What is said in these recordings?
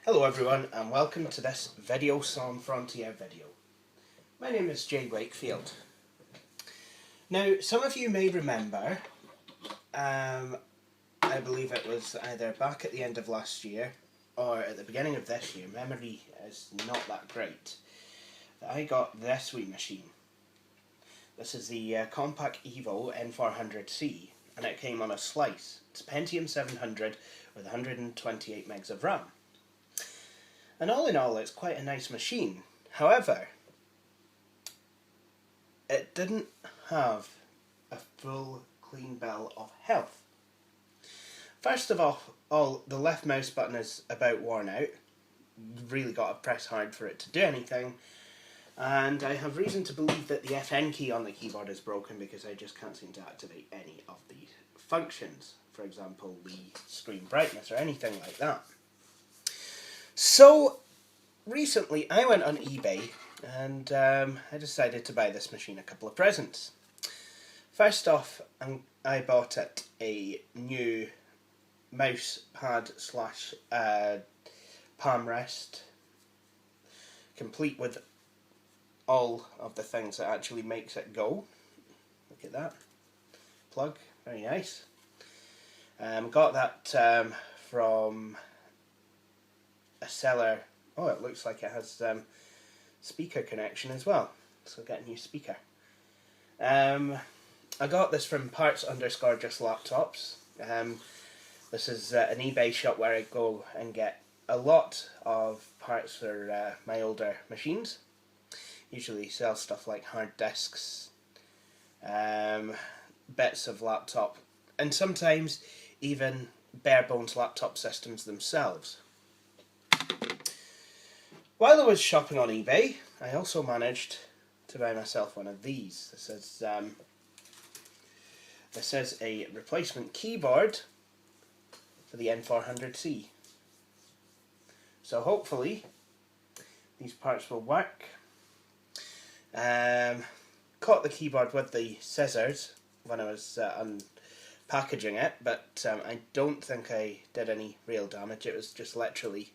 Hello everyone and welcome to this Video Sans Frontier video. My name is Jay Wakefield. Now some of you may remember, I believe it was either back at the end of last year or at the beginning of this year, memory is not that great, that I got this wee machine. This is the Compaq Evo N400C and it came on a slice. It's Pentium 700 with 128 megs of RAM. And all in all, it's quite a nice machine. However, it didn't have a full clean bill of health. First of all, the left mouse button is about worn out. You've really got to press hard for it to do anything. And I have reason to believe that the FN key on the keyboard is broken because I just can't seem to activate any of the functions. For example, the screen brightness or anything like that. So, recently I went on eBay and I decided to buy this machine a couple of presents. First off, I bought it a new mouse pad slash palm rest, complete with all of the things that actually makes it go. Look at that. Plug, very nice. Got that from a seller. Oh, it looks like it has speaker connection as well, so get a new speaker. I got this from parts_just laptops. This is an eBay shop where I go and get a lot of parts for my older machines. Usually sell stuff like hard disks, bits of laptop, and sometimes even bare bones laptop systems themselves. While I was shopping on eBay, I also managed to buy myself one of these. This is a replacement keyboard for the N400C. So hopefully these parts will work. Caught the keyboard with the scissors when I was unpackaging it, but I don't think I did any real damage. It was just literally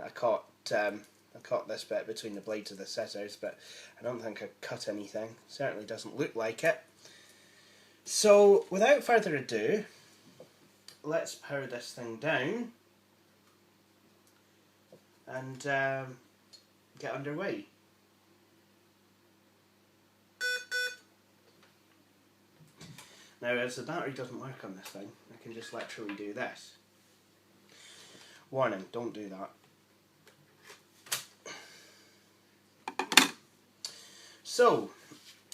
I caught this bit between the blades of the scissors, but I don't think I cut anything. Certainly doesn't look like it. So without further ado, let's power this thing down and get underway. Now, as the battery doesn't work on this thing, I can just literally do this. Warning, don't do that. So,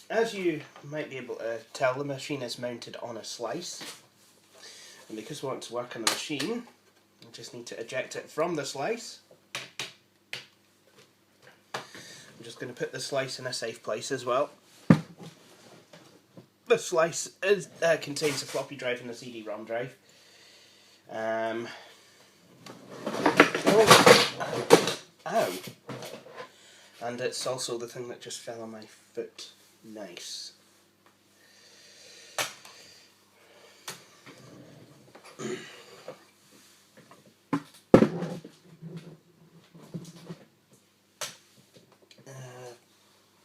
as you might be able to tell, the machine is mounted on a slice. And because we want to work on the machine, I just need to eject it from the slice. I'm just going to put the slice in a safe place as well. The slice contains a floppy drive and a CD-ROM drive. Ow! And it's also the thing that just fell on my foot. Nice. Where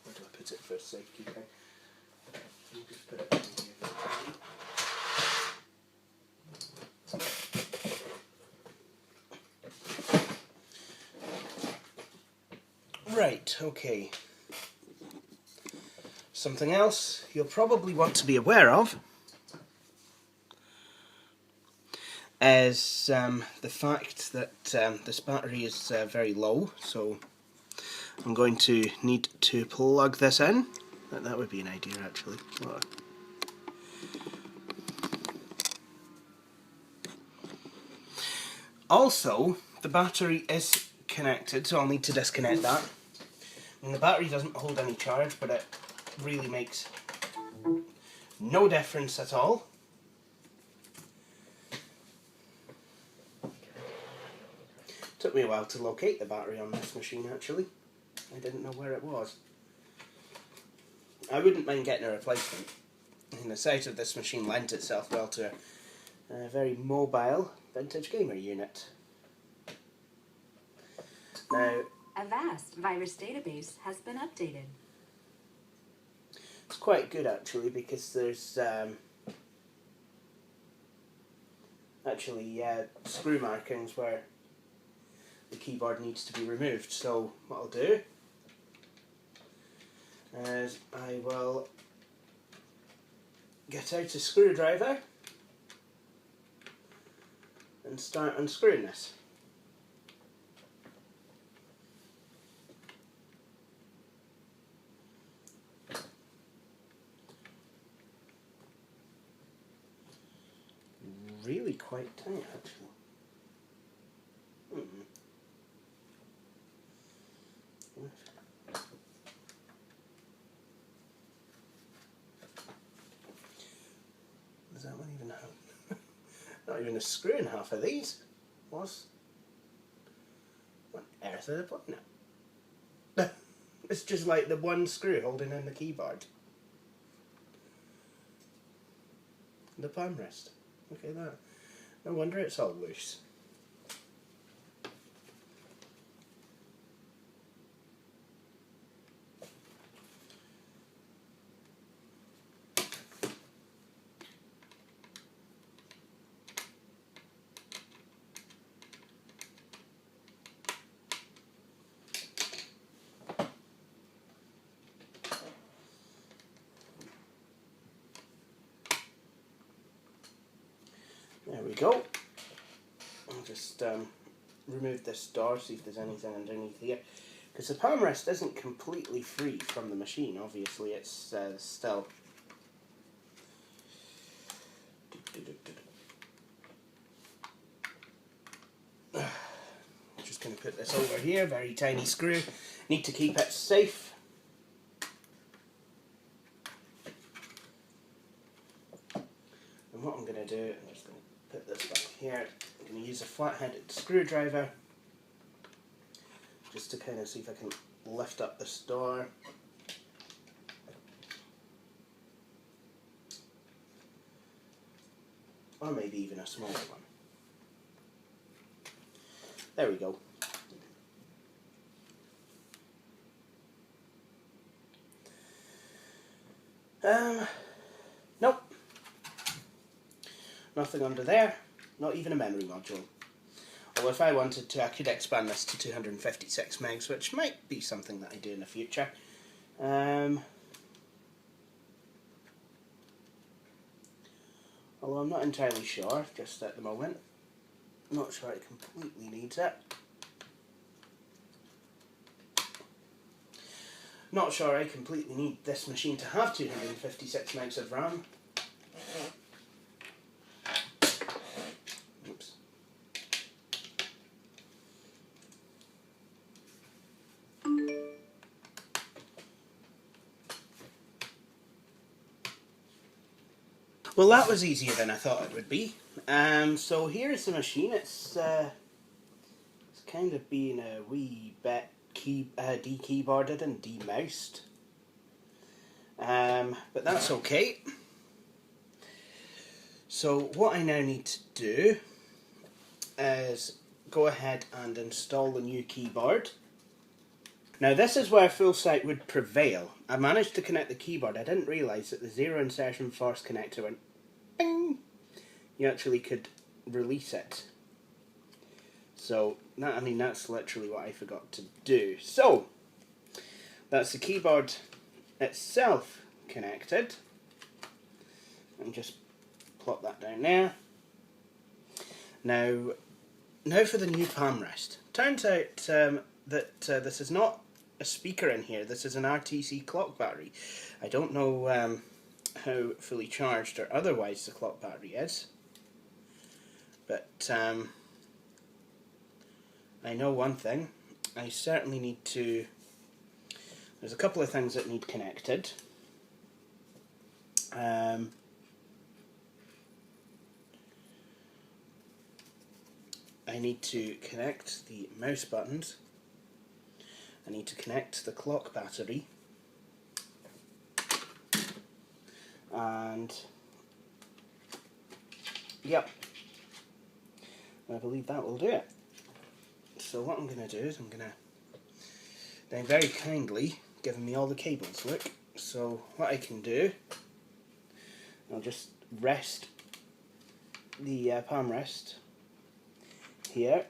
do I put it for safekeeping? Just put it in here. Right, okay. Something else you'll probably want to be aware of is the fact that this battery is very low, so I'm going to need to plug this in. That would be an idea actually. Also, the battery is connected, so I'll need to disconnect that. And the battery doesn't hold any charge, but it really makes no difference at all. Took me a while to locate the battery on this machine, actually. I didn't know where it was. I wouldn't mind getting a replacement. And the size of this machine lent itself well to a very mobile vintage gamer unit. Now, a vast virus database has been updated. It's quite good actually, because there's actually screw markings where the keyboard needs to be removed. So what I'll do is I will get out a screwdriver and start unscrewing this. Really quite tight actually. Does that one even have? Not even a screw in half of these. What on earth are they putting it? It's just like the one screw holding in the keyboard. The palm rest. Look at that. No wonder it's all loose. There we go. I'll just remove this door, see if there's anything underneath here. Because the palm rest isn't completely free from the machine, obviously it's still... Just going to put this over here, very tiny screw. Need to keep it safe. And what I'm going to do, I'm just going to put this back here. I'm going to use a flat-headed screwdriver just to kind of see if I can lift up this door. Or maybe even a smaller one. There we go. Nope. Nothing under there. Not even a memory module. Well, if I wanted to, I could expand this to 256 megs, which might be something that I do in the future. Although I'm not entirely sure, just at the moment. Not sure it completely needs it. Not sure I completely need this machine to have 256 megs of RAM. Oops. Well, that was easier than I thought it would be. So here's the machine. It's kind of being a wee bit de-keyboarded and de-moused. But that's okay. So what I now need to do is go ahead and install the new keyboard. Now this is where full sight would prevail. I managed to connect the keyboard. I didn't realise that the zero insertion force connector went bing. You actually could release it. So, that's literally what I forgot to do. So, that's the keyboard itself connected. And just plop that down there. Now for the new palm rest. Turns out that this is not a speaker in here. This is an RTC clock battery. I don't know how fully charged or otherwise the clock battery is. But I know one thing. I certainly need to... There's a couple of things that need connected. I need to connect the mouse buttons. I need to connect the clock battery. And yep, I believe that will do it. So what I'm going to do is they're very kindly given me all the cables, look. So what I can do, I'll just rest the palm rest here.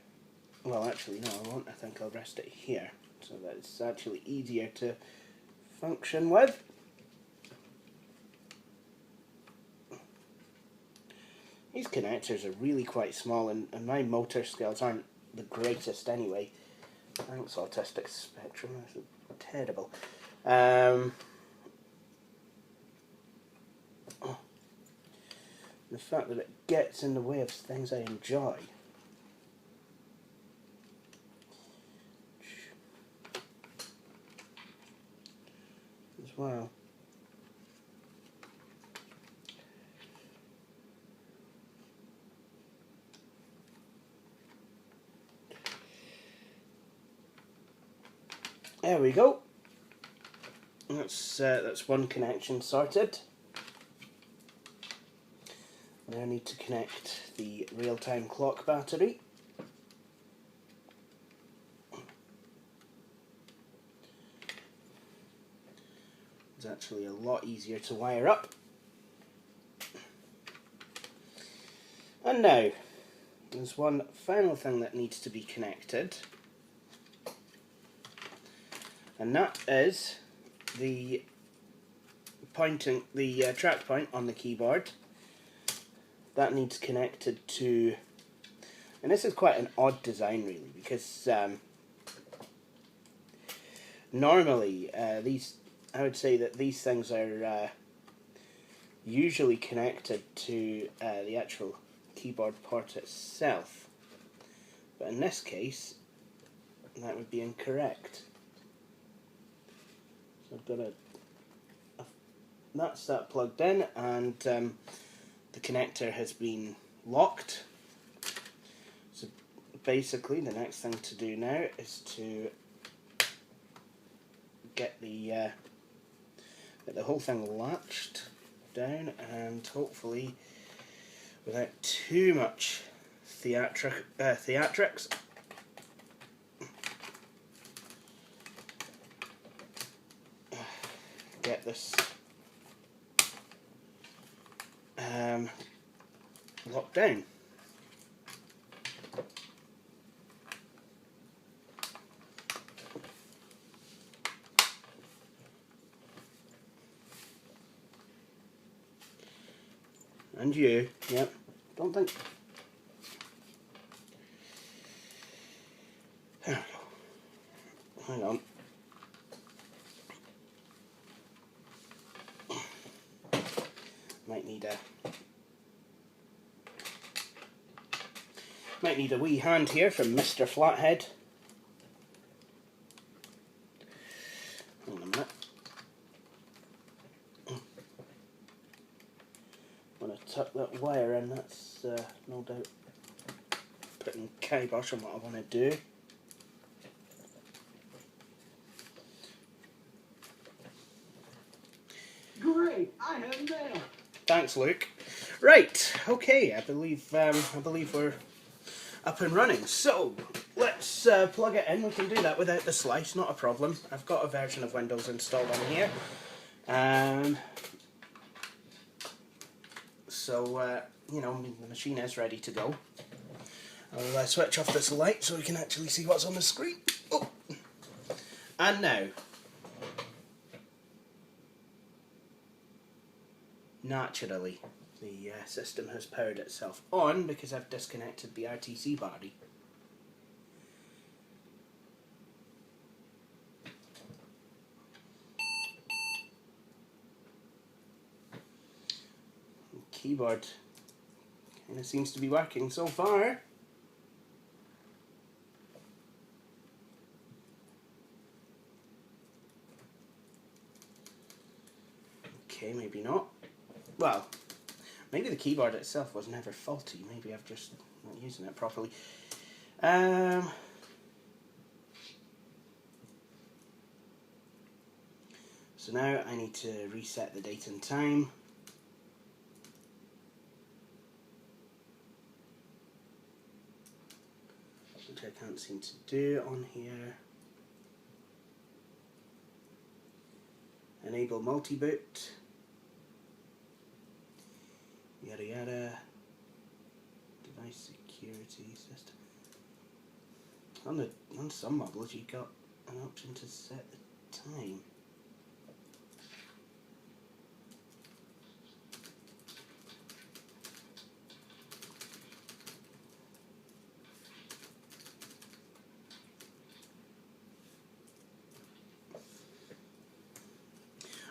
Well, actually no, I won't. I think I'll rest it here so that it's actually easier to function with. These connectors are really quite small, and my motor skills aren't the greatest anyway. Thanks, autistic spectrum, that's terrible. The fact that it gets in the way of things I enjoy. As well. There we go. That's one connection sorted. Now I need to connect the real-time clock battery. It's actually a lot easier to wire up. And now, there's one final thing that needs to be connected. And that is the track point on the keyboard. That needs connected to, and this is quite an odd design really, because normally I would say that these things are usually connected to the actual keyboard port itself, but in this case that would be incorrect. So I've got that's that plugged in, and the connector has been locked. So basically the next thing to do now is to get the whole thing latched down, and hopefully without too much theatrics get this locked down. And you, yep, don't think. There we go. Hang on. Might need a wee hand here from Mr. Flathead. Hang on a minute. Want to tuck that wire in, that's no doubt putting kibosh on what I want to do. Great, I have it now. Thanks, Luke. Right, okay, I believe we're up and running. So let's plug it in. We can do that without the slice, not a problem. I've got a version of Windows installed on here. So you know, the machine is ready to go. I'll switch off this light so we can actually see what's on the screen. Oh. And now, naturally, the system has powered itself on because I've disconnected the RTC body. The keyboard kind of seems to be working so far. Okay, maybe not. Well, maybe the keyboard itself was never faulty. Maybe I've just not using it properly. So now I need to reset the date and time. Which I can't seem to do on here. Enable multi-boot. Yada yada. Device security system. On some models you got an option to set the time.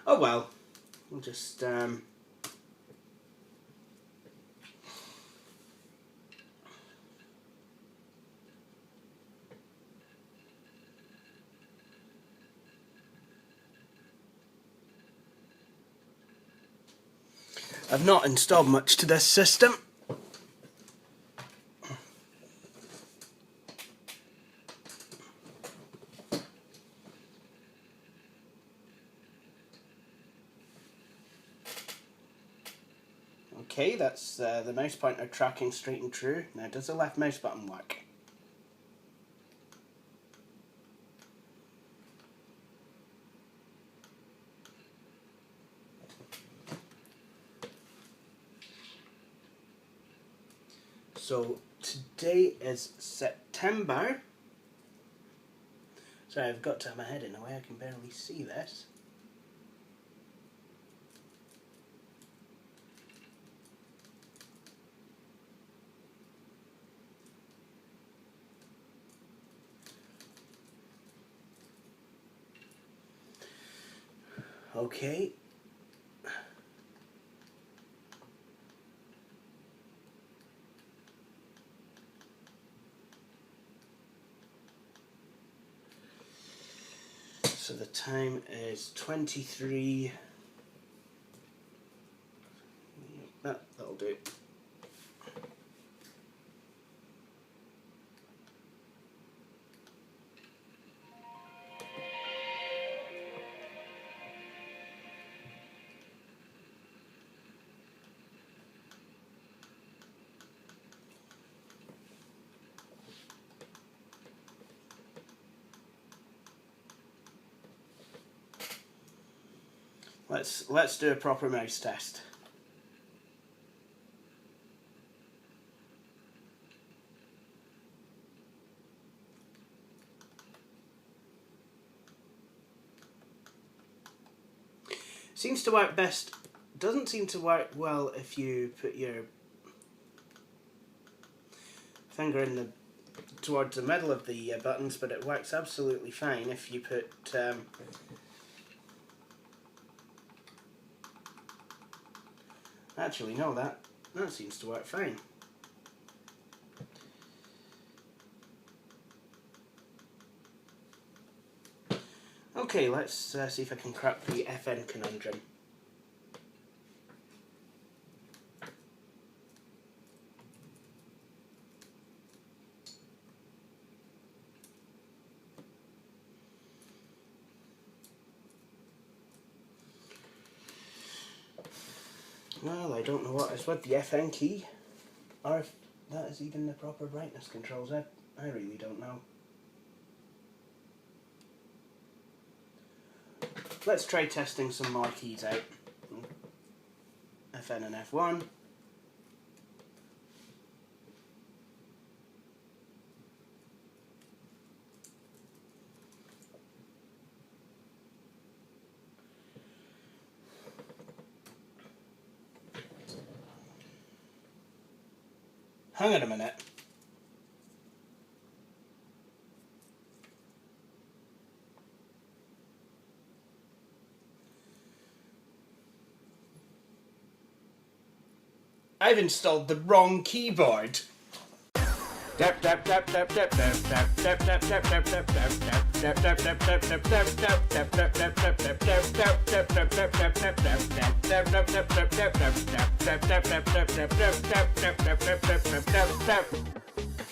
Oh well, we'll just I've not installed much to this system. Okay, that's the mouse pointer tracking straight and true. Now, does the left mouse button work? So, today is September. Sorry, I've got to have my head in a way I can barely see this. Okay. So the time is 23. That'll do. Let's do a proper mouse test. Seems to work best. Doesn't seem to work well if you put your finger in towards the middle of the buttons, but it works absolutely fine if you put actually no, that seems to work fine. Okay, let's see if I can crack the FN conundrum. Well, I don't know what is with the FN key, or if that is even the proper brightness controls. I really don't know. Let's try testing some more keys out. FN and F1. Hang on a minute. I've installed the wrong keyboard.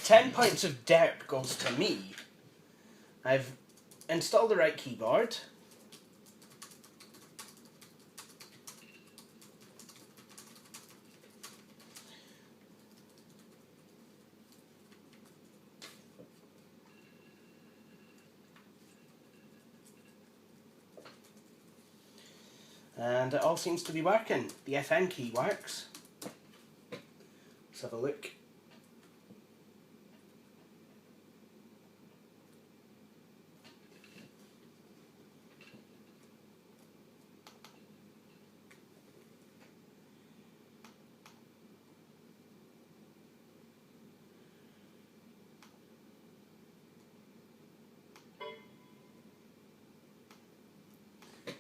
£10 points of dirt goes to me. I've installed the right keyboard. And it all seems to be working. The FN key works. Let's have a look.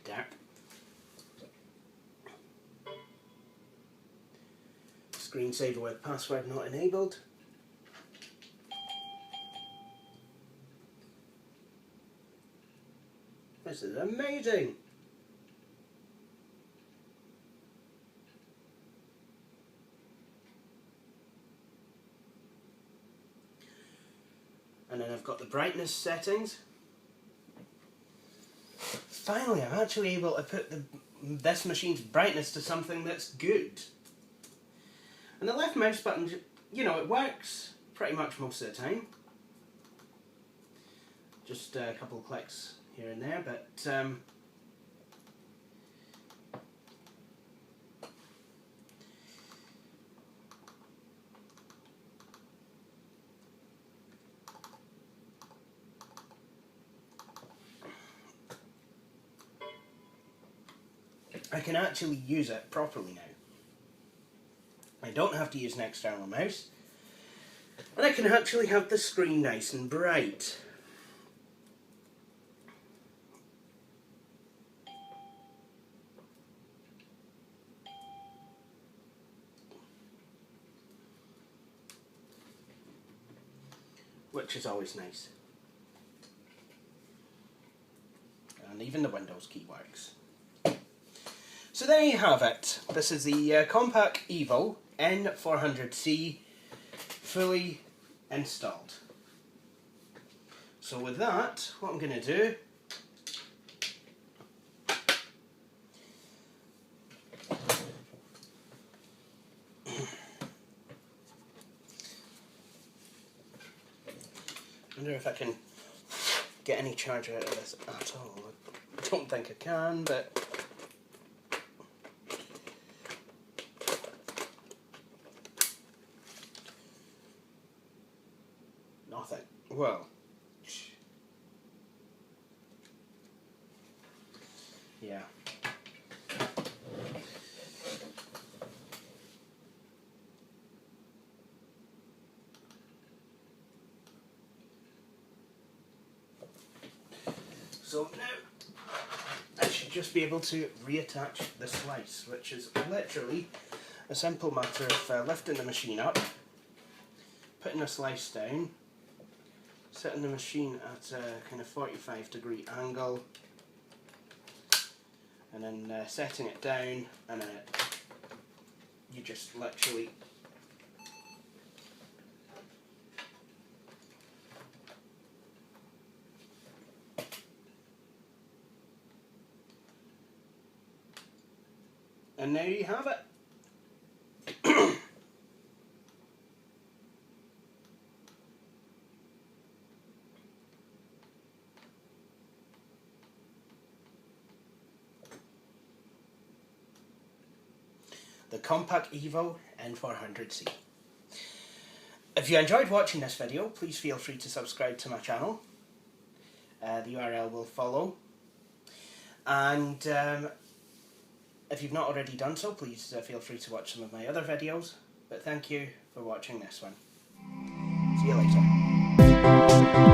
Dark. Screensaver with password not enabled. This is amazing. And then I've got the brightness settings. Finally, I'm actually able to put this machine's brightness to something that's good. And the left mouse button, you know, it works pretty much most of the time. Just a couple of clicks here and there, but I can actually use it properly now. I don't have to use an external mouse, and I can actually have the screen nice and bright. Which is always nice. And even the Windows key works. So there you have it. This is the Compaq Evo N400C fully installed. So with that, what I'm going to do I wonder if I can get any charger out of this at all. I don't think I can, but nothing. Well, yeah. So now I should just be able to reattach the slice, which is literally a simple matter of lifting the machine up, putting a slice down, setting the machine at a kind of 45-degree angle, and then setting it down, and then you just literally and there you have it. The Compaq Evo N400C. If you enjoyed watching this video, please feel free to subscribe to my channel. The URL will follow. And if you've not already done so, please feel free to watch some of my other videos. But thank you for watching this one. See you later.